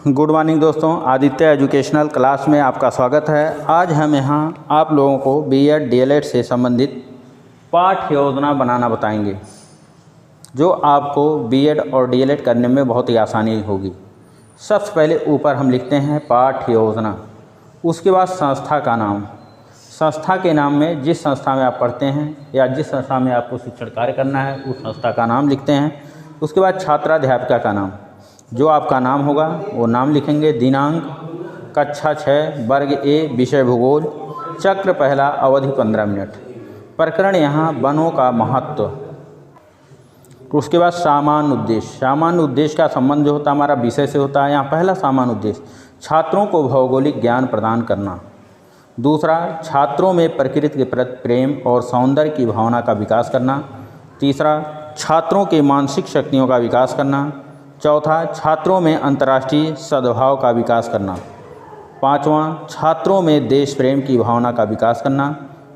Good morning दोस्तों, Aditya educational class में आपका स्वागत है। आज हम यहाँ आप लोगों को बीएड डीएलएड से संबंधित पाठ योजना बनाना बताएंगे, जो आपको बीएड और डीएलएड करने में बहुत ही आसानी होगी। सबसे पहले ऊपर हम लिखते हैं पाठ योजना, उसके बाद संस्था का नाम। संस्था के नाम में जिस संस्था में आप पढ़ते हैं या जिस संस्था में आपको शिक्षण कार्य करना है उस संस्था का नाम लिखते हैं। उसके बाद छात्राध्यापिका का नाम, जो आपका नाम होगा वो नाम लिखेंगे। दिनांक कक्षा 6 वर्ग ए विषय भूगोल, चक्र पहला, अवधि 15 मिनट। प्रकरण यहाँ वनों का महत्व। उसके बाद सामान्य उद्देश्य। सामान्य उद्देश्य का संबंध जो होता है हमारा विषय से होता है। यहाँ पहला सामान्य उद्देश्य छात्रों को भौगोलिक ज्ञान प्रदान करना। दूसरा, छात्रों में प्रकृति के प्रति प्रेम और सौंदर्य की भावना का विकास करना। तीसरा, छात्रों के मानसिक शक्तियों का विकास करना। चौथा, छात्रों में अंतर्राष्ट्रीय सद्भाव का विकास करना। पाँचवां, छात्रों में देश प्रेम की भावना का विकास करना।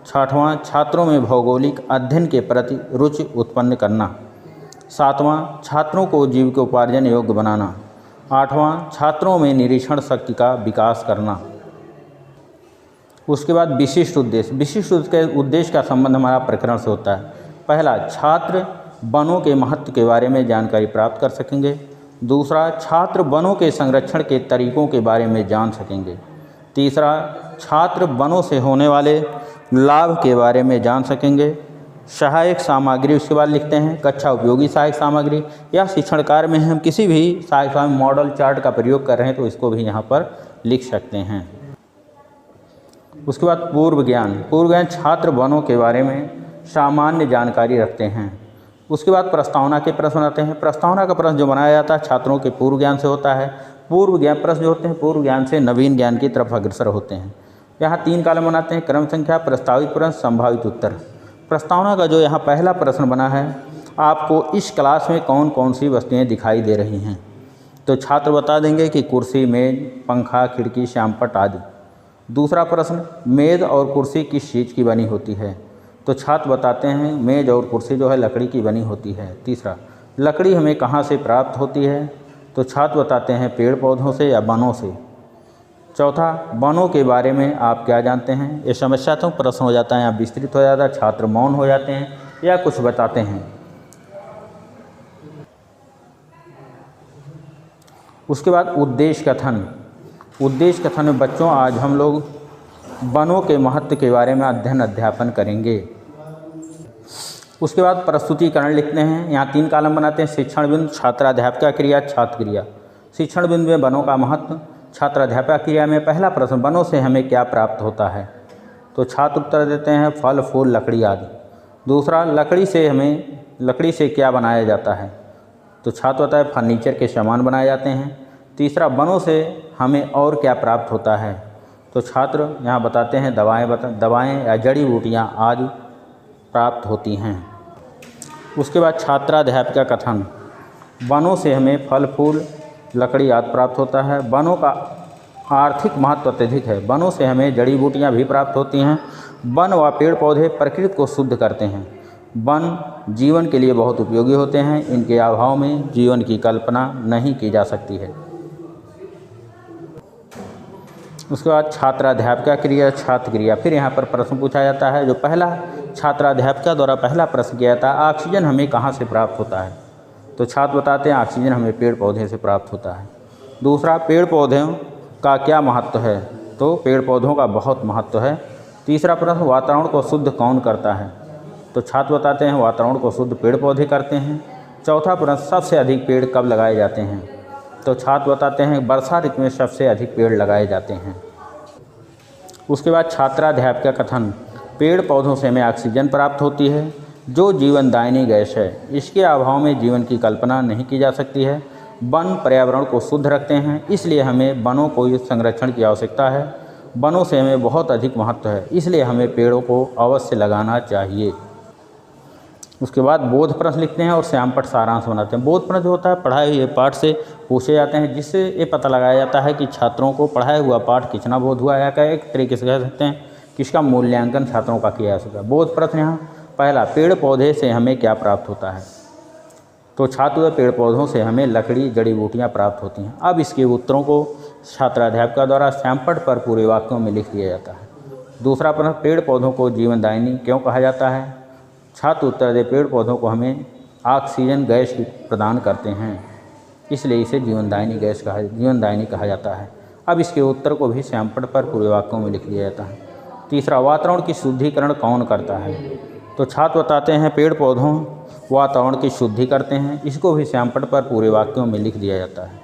छठवां, छात्रों में भौगोलिक अध्ययन के प्रति रुचि उत्पन्न करना। सातवां, छात्रों को जीविकोपार्जन योग्य बनाना। आठवां, छात्रों में निरीक्षण शक्ति का विकास करना। उसके बाद विशिष्ट उद्देश्य। विशिष्ट उद्देश्य का संबंध हमारा प्रकरण से होता है। पहला, छात्र वनों के महत्व के बारे में जानकारी प्राप्त कर सकेंगे। दूसरा, छात्र वनों के संरक्षण के तरीकों के बारे में जान सकेंगे। तीसरा, छात्र वनों से होने वाले लाभ के बारे में जान सकेंगे। सहायक सामग्री उसके बाद लिखते हैं। कक्षा उपयोगी सहायक सामग्री या शिक्षण कार्य में हम किसी भी सहायक सामग्री मॉडल चार्ट का प्रयोग कर रहे हैं तो इसको भी यहाँ पर लिख सकते हैं। उसके बाद पूर्व ज्ञान। पूर्व ज्ञान, छात्र वनों के बारे में सामान्य जानकारी रखते हैं। उसके बाद प्रस्तावना के प्रश्न आते हैं। प्रस्तावना का प्रश्न जो बनाया जाता है छात्रों के पूर्व ज्ञान से होता है। पूर्व ज्ञान प्रश्न जो होते हैं पूर्व ज्ञान से नवीन ज्ञान की तरफ अग्रसर होते हैं। यहाँ 3 कॉलम बनाते हैं। क्रम संख्या, प्रस्तावित प्रश्न, संभावित उत्तर। प्रस्तावना का जो यहाँ पहला प्रश्न बना है, आपको इस क्लास में कौन कौन सी वस्तुएँ दिखाई दे रही हैं, तो छात्र बता देंगे कि कुर्सी, मेज, पंखा, खिड़की, श्यामपट्ट आदि। दूसरा प्रश्न, मेज़ और कुर्सी किस चीज़ की बनी होती है, तो छात्र बताते हैं मेज़ और कुर्सी जो है लकड़ी की बनी होती है। तीसरा, लकड़ी हमें कहाँ से प्राप्त होती है, तो छात्र बताते हैं पेड़ पौधों से या वनों से। चौथा, वनों के बारे में आप क्या जानते हैं। ये समस्यात्मक प्रश्न हो जाता है, यहाँ विस्तृत हो जाता है, छात्र मौन हो जाते हैं या कुछ बताते हैं। उसके बाद उद्देश्य कथन। उद्देश्य कथन में बच्चों आज हम लोग वनों के महत्व के बारे में अध्ययन करेंगे। उसके बाद प्रस्तुतिकरण लिखते हैं। यहाँ 3 कॉलम बनाते हैं। शिक्षण बिंदु, छात्राध्यापिका क्रिया, छात्र क्रिया। शिक्षण बिंदु में वनों का महत्व। छात्राध्यापिका क्रिया में पहला प्रश्न, वनों से हमें क्या प्राप्त होता है, तो छात्र उत्तर देते हैं फल, फूल, लकड़ी आदि। दूसरा, लकड़ी से क्या बनाया जाता है, तो छात्र बताए फर्नीचर के सामान बनाए जाते हैं। तीसरा, वनों से हमें और क्या प्राप्त होता है, तो छात्र यहाँ बताते हैं दवाएं या जड़ी बूटियाँ आदि प्राप्त होती हैं। उसके बाद छात्राध्यापिका कथन। वनों से हमें फल, फूल, लकड़ी आदि प्राप्त होता है। वनों का आर्थिक महत्व अत्यधिक है। वनों से हमें जड़ी बूटियाँ भी प्राप्त होती हैं। वन व पेड़ पौधे प्रकृति को शुद्ध करते हैं। वन जीवन के लिए बहुत उपयोगी होते हैं। इनके अभाव में जीवन की कल्पना नहीं की जा सकती है। उसके बाद छात्राध्यापिका क्रिया, छात्र क्रिया। फिर यहाँ पर प्रश्न पूछा जाता है। जो पहला छात्राध्यापिका द्वारा पहला प्रश्न किया जाता है, ऑक्सीजन हमें कहाँ से प्राप्त होता है, तो छात्र बताते हैं ऑक्सीजन हमें पेड़ पौधे से प्राप्त होता है। दूसरा, पेड़ पौधों का क्या महत्व है, तो पेड़ पौधों का बहुत महत्व है। तीसरा प्रश्न, वातावरण को शुद्ध कौन करता है, तो छात्र बताते हैं वातावरण को शुद्ध पेड़ पौधे करते हैं। चौथा प्रश्न, सबसे अधिक पेड़ कब लगाए जाते हैं, तो छात्र बताते हैं वर्षा ऋतु में सबसे अधिक पेड़ लगाए जाते हैं। उसके बाद छात्राध्यापिका कथन। पेड़ पौधों से हमें ऑक्सीजन प्राप्त होती है, जो जीवनदायिनी गैस है। इसके अभाव में जीवन की कल्पना नहीं की जा सकती है। वन पर्यावरण को शुद्ध रखते हैं, इसलिए हमें वनों को संरक्षण की आवश्यकता है। वनों से हमें बहुत अधिक महत्व है, इसलिए हमें पेड़ों को अवश्य लगाना चाहिए। उसके बाद बोध प्रश्न लिखते हैं और श्यामपट्ट सारांश बनाते हैं। बोध प्रश्न जो होता है पढ़ाए हुए पाठ से पूछे जाते हैं, जिससे ये पता लगाया जाता है कि छात्रों को पढ़ाया हुआ पाठ कितना बोध हुआ है, या एक तरीके से कह सकते हैं कि इसका मूल्यांकन छात्रों का किया जा सकता है। बोध प्रश्न यहाँ पहला, पेड़ पौधे से हमें क्या प्राप्त होता है, तो छात्र पेड़ पौधों से हमें लकड़ी जड़ी बूटियाँ प्राप्त होती हैं। अब इसके उत्तरों को छात्राध्यापक द्वारा सैंपट पर पूरे वाक्यों में लिख दिया जाता है। दूसरा प्रश्न, पेड़ पौधों को जीवनदायिनी क्यों कहा जाता है? छात्र उत्तर दे, पेड़ पौधों को हमें ऑक्सीजन गैस प्रदान करते हैं, इसलिए इसे जीवनदायिनी कहा जाता है। अब इसके उत्तर को भी सैंपट पर पूरे वाक्यों में लिख दिया जाता है। तीसरा, वातावरण की शुद्धिकरण कौन करता है? तो छात्र बताते हैं पेड़ पौधों वातावरण की शुद्धि करते हैं, इसको भी सैंपट पर पूरे वाक्यों में लिख दिया जाता है।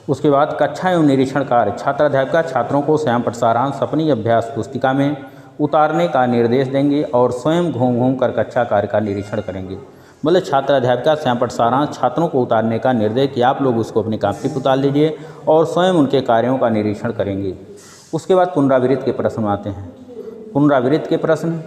उसके बाद कक्षा एवं निरीक्षण कार्य, छात्राध्यापिका छात्रों को सैंपट सारांश अपनी अभ्यास पुस्तिका में उतारने का निर्देश देंगे और स्वयं घूम घूम कर कक्षा कार्य का निरीक्षण करेंगे। मतलब छात्राध्यापिका सैंपट सारांश छात्रों को उतारने का निर्देश कि आप लोग उसको अपनी कॉपी पर उतार लीजिए और स्वयं उनके कार्यों का निरीक्षण करेंगे। उसके बाद पुनरावृत्ति के प्रश्न आते हैं। पुनरावृत्ति के प्रश्न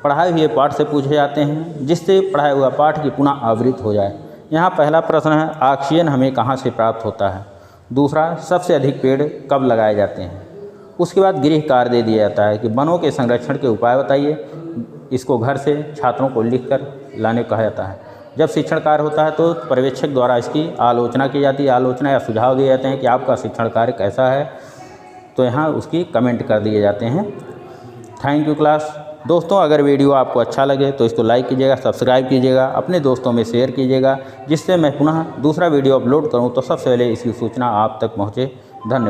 पढ़ाए हुए पाठ से पूछे जाते हैं, जिससे पढ़ाया हुआ पाठ की पुनः आवृत्ति हो जाए। यहाँ पहला प्रश्न है, ऑक्सीजन हमें कहाँ से प्राप्त होता है? दूसरा, सबसे अधिक पेड़ कब लगाए जाते हैं? उसके बाद गृह कार्य दे दिया जाता है कि वनों के संरक्षण के उपाय बताइए। इसको घर से छात्रों को लिखकर लाने को कहा जाता है। जब शिक्षण कार्य होता है तो पर्यवेक्षक द्वारा इसकी आलोचना की जाती है। आलोचना या सुझाव दिए जाते हैं कि आपका शिक्षण कार्य कैसा है, तो यहाँ उसकी कमेंट कर दिए जाते हैं। Thank you class. दोस्तों, अगर वीडियो आपको अच्छा लगे तो इसको लाइक कीजिएगा, सब्सक्राइब कीजिएगा, अपने दोस्तों में शेयर कीजिएगा, जिससे मैं पुनः दूसरा वीडियो अपलोड करूं तो सबसे पहले इसकी सूचना आप तक पहुंचे। धन्यवाद।